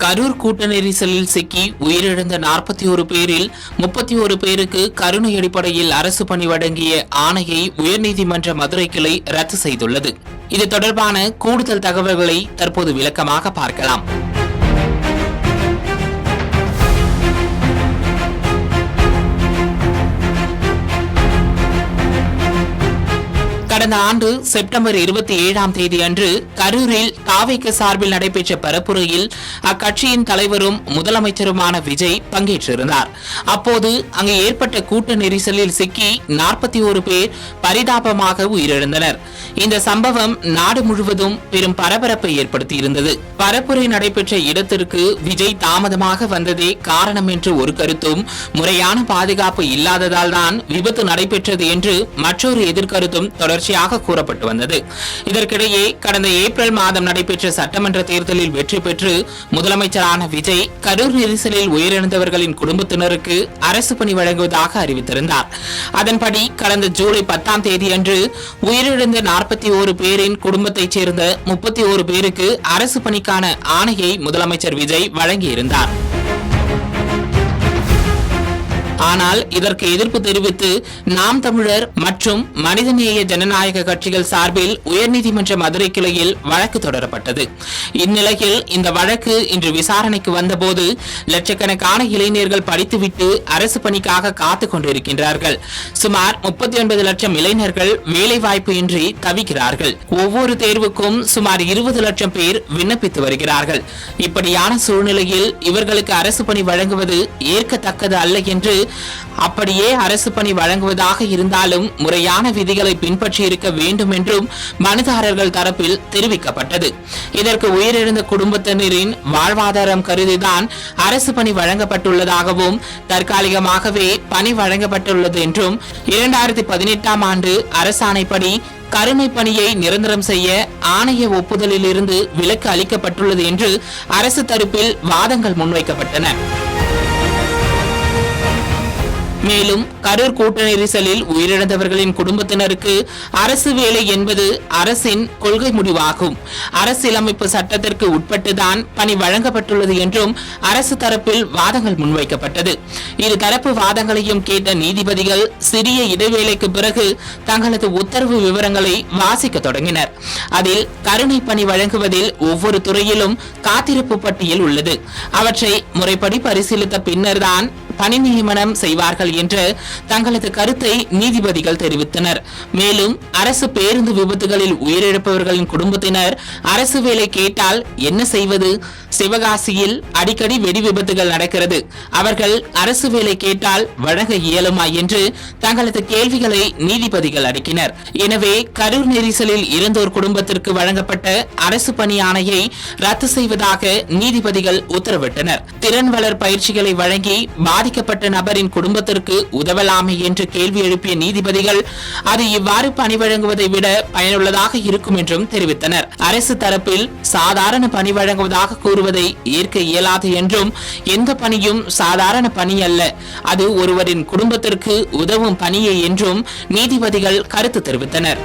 கரூர் கூட்ட நெரிசலில் சிக்கி உயிரிழந்த 41 பேரில் 31 பேருக்கு கருணை அடிப்படையில் அரசு பணி வழங்கிய ஆணையை உயர்நீதிமன்ற மதுரை கிளை ரத்து செய்துள்ளது. இது தொடர்பான கூடுதல் தகவல்களை தற்போது விளக்கமாக பார்க்கலாம். கடந்த ஆண்டு செப்டம்பர் 27ஆம் தேதி அன்று கரூரில் தாவேக சார்பில் நடைபெற்ற பரப்புரையில் அக்கட்சியின் தலைவரும் முதலமைச்சருமான விஜய் பங்கேற்றிருந்தார். அப்போது அங்கு ஏற்பட்ட கூட்ட நெரிசலில் சிக்கி 41 பேர் பரிதாபமாக உயிரிழந்தனர். இந்த சம்பவம் நாடு முழுவதும் பெரும் பரபரப்பை ஏற்படுத்தியிருந்தது. பரப்புரை நடைபெற்ற இடத்திற்கு விஜய் தாமதமாக வந்ததே காரணம் என்று ஒரு கருத்தும், முறையான பாதுகாப்பு இல்லாததால் தான் விபத்து நடைபெற்றது என்று மற்றொரு எதிர்கருத்தும் தொடர்ச்சியாக கூறப்பட்டு வந்தது. இதற்கிடையே கடந்த ஏப்ரல் மாதம் நடைபெற்ற சட்டமன்ற தேர்தலில் வெற்றி பெற்று முதலமைச்சரான விஜய் கரூர் நெரிசலில் உயிரிழந்தவர்களின் குடும்பத்தினருக்கு அரசு பணி வழங்குவதாக அறிவித்திருந்தார். அதன்படி கடந்த ஜூலை 10ஆம் தேதி அன்று உயிரிழந்த 41 பேரின் குடும்பத்தைச் சேர்ந்த 31 பேருக்கு அரசு பணிக்கான ஆணையை முதலமைச்சர் விஜய் வழங்கியிருந்தார். ஆனால் இதற்கு எதிர்ப்பு தெரிவித்து நாம் தமிழர் மற்றும் மனிதநேய ஜனநாயக கட்சிகள் சார்பில் உயர்நீதிமன்ற மதுரை கிளையில் வழக்கு தொடரப்பட்டது. இந்நிலையில் இந்த வழக்கு இன்று விசாரணைக்கு வந்தபோது லட்சக்கணக்கான இளைஞர்கள் படித்துவிட்டு அரசு பணிக்காக காத்துக் கொண்டிருக்கின்றார்கள். சுமார் 39 லட்சம் இளைஞர்கள் வேலைவாய்ப்பு இன்றி தவிக்கிறார்கள். ஒவ்வொரு தேர்வுக்கும் சுமார் 20 லட்சம் பேர் விண்ணப்பித்து வருகிறார்கள். இப்படியான சூழ்நிலையில் இவர்களுக்கு அரசு பணி வழங்குவது ஏற்கத்தக்கது அல்ல என்று, அப்படியே அரசு பணி வழங்குவதாக இருந்தாலும் முறையான விதிகளை பின்பற்றி இருக்க வேண்டும் என்றும் மனுதாரர்கள் தரப்பில் தெரிவிக்கப்பட்டது. இதற்கு உயிரிழந்த குடும்பத்தினரின் வாழ்வாதாரம் கருதிதான் அரசு பணி வழங்கப்பட்டுள்ளதாகவும் தற்காலிகமாகவே பணி வழங்கப்பட்டுள்ளது என்றும் 2018ஆம் ஆண்டு அரசாணைப்படி கருணை பணியை நிரந்தரம் செய்ய ஆணைய ஒப்புதலில் இருந்து விலக்கு அளிக்கப்பட்டுள்ளது என்று அரசு தரப்பில் வாதங்கள் முன்வைக்கப்பட்டன. மேலும் கரூர் கூட்ட நெரிசலில் உயிரிழந்தவர்களின் குடும்பத்தினருக்கு அரசு வேலை என்பது அரசின் கொள்கை முடிவாகும். அரசியலமைப்பு சட்டத்திற்கு உட்பட்டுதான் பணி வழங்கப்பட்டுள்ளது என்றும் அரசு தரப்பில் வாதங்கள் முன்வைக்கப்பட்டது. இரு தரப்பு வாதங்களையும் கேட்ட நீதிபதிகள் சிறிய இடைவேளைக்கு பிறகு தங்களது உத்தரவு விவரங்களை வாசிக்க தொடங்கினர். அதில் கருணை பணி வழங்குவதில் ஒவ்வொரு துறையிலும் காத்திருப்பு பட்டியல் உள்ளது. அவற்றை முறைப்படி பரிசீலித்த பின்னர்தான் பணி நியமனம் செய்வார்கள் என்று தங்களது கருத்தை நீதிபதிகள் தெரிவித்தனர். மேலும் அரசு பேருந்து விபத்துகளில் உயிரிழப்பவர்களின் குடும்பத்தினர் அரசு வேலை கேட்டால் என்ன செய்வது? சிவகாசியில் அடிக்கடி வெடி விபத்துகள் நடக்கிறது. அவர்கள் அரசு வேலை கேட்டால் வழங்க இயலுமா என்று தங்களது கேள்விகளை நீதிபதிகள் அடுக்கினர். எனவே கரூர் நெரிசலில் இறந்தோர் குடும்பத்திற்கு வழங்கப்பட்ட அரசு பணி ஆணையை ரத்து செய்வதாக நீதிபதிகள் உத்தரவிட்டனர். திறன் வளர் பயிற்சிகளை வழங்கி பாதிக்கப்பட்ட நபரின் குடும்பத்திற்கு உதவலாமே என்று கேள்வி எழுப்பிய நீதிபதிகள் அது இவ்வாறு பணி வழங்குவதை விட பயனுள்ளதாக இருக்கும் என்றும் தெரிவித்தனர். அரசு தரப்பில் சாதாரண பணி வழங்குவதாக கூறுவதை ஏற்க இயலாது என்றும், எந்த பணியும் சாதாரண பணி அல்ல, அது ஒருவரின் குடும்பத்திற்கு உதவும் பணியே என்றும் நீதிபதிகள் கருத்து தெரிவித்தனர்.